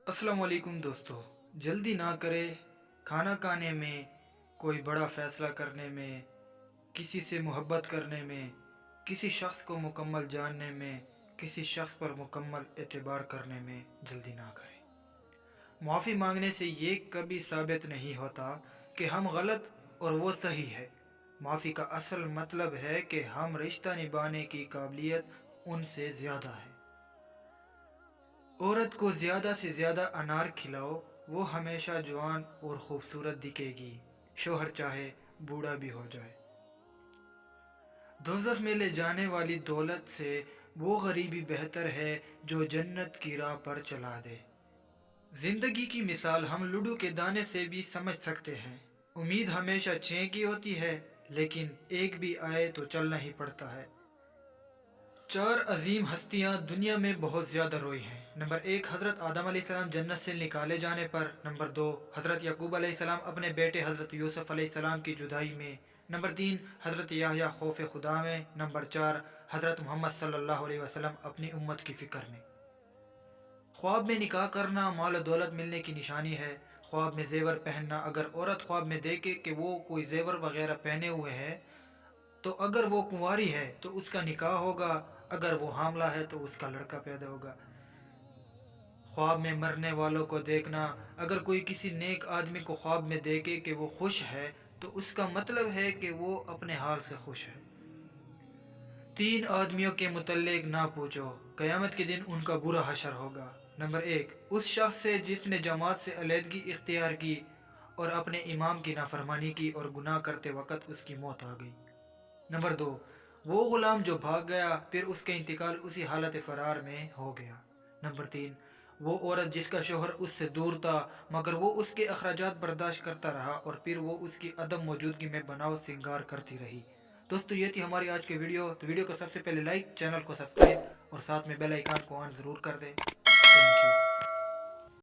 अस्सलाम वालेकुम दोस्तों। जल्दी ना करें खाना खाने में, कोई बड़ा फ़ैसला करने में, किसी से मोहब्बत करने में, किसी शख्स को मुकम्मल जानने में, किसी शख्स पर मुकम्मल एतबार करने में जल्दी ना करें। माफ़ी मांगने से ये कभी साबित नहीं होता कि हम गलत और वो सही है। माफ़ी का असल मतलब है कि हम रिश्ता निभाने की काबिलियत उनसे ज़्यादा है। औरत को ज़्यादा से ज़्यादा अनार खिलाओ, वो हमेशा जवान और ख़ूबसूरत दिखेगी, शोहर चाहे बूढ़ा भी हो जाए। दोज़ख में ले जाने वाली दौलत से वो गरीबी बेहतर है जो जन्नत की राह पर चला दे। ज़िंदगी की मिसाल हम लूडो के दाने से भी समझ सकते हैं। उम्मीद हमेशा 6 की होती है, लेकिन एक भी आए तो चलना ही पड़ता है। 4 अजीम हस्तियां दुनिया में बहुत ज़्यादा रोई हैं। नंबर 1, हज़रत आदम अलैहिस्सलाम जन्नत से निकाले जाने पर। नंबर 2, हज़रत याकूब अलैहिस्सलाम अपने बेटे हज़रत यूसुफ अलैहिस्सलाम की जुदाई में। नंबर 3, हज़रत याहया खौफ खुदा में। नंबर 4, हज़रत मोहम्मद सल्लल्लाहु अलैहि वसल्लम अपनी उम्मत की फ़िक्र में। ख्वाब में निकाह करना माल और दौलत मिलने की निशानी है। ख्वाब में जेवर पहनना, अगर औरत ख्वाब में देखे कि वो कोई जेवर वगैरह पहने हुए है, तो अगर वो कुंवारी है तो उसका निकाह होगा, अगर वो हामला है तो उसका लड़का पैदा होगा। ख्वाब में मरने वालों को देखना, अगर कोई किसी नेक आदमी को ख्वाब में देखे कि वो खुश है तो उसका मतलब है कि वो अपने हाल से खुश है। 3 आदमियों के मुतल्लिक ना पूछो, क़यामत के दिन उनका बुरा हशर होगा। नंबर 1, उस शख्स से जिसने जमात से अलहदगी इख्तियार की और अपने इमाम की नाफरमानी की और गुनाह करते वक्त उसकी मौत आ गई। नंबर 2, वो गुलाम जो भाग गया फिर उसका इंतकाल उसी हालत फ़रार में हो गया। नंबर 3, वो औरत जिसका शोहर उससे दूर था मगर वो उसके अखराजात बर्दाश्त करता रहा और फिर वो उसकी अदम मौजूदगी में बनाव सिंगार करती रही। दोस्तों, ये थी हमारी आज की वीडियो। तो वीडियो को सबसे पहले लाइक, चैनल को सब्सक्राइब और साथ में बेल आइकन को ऑन ज़रूर कर दें। Thank you.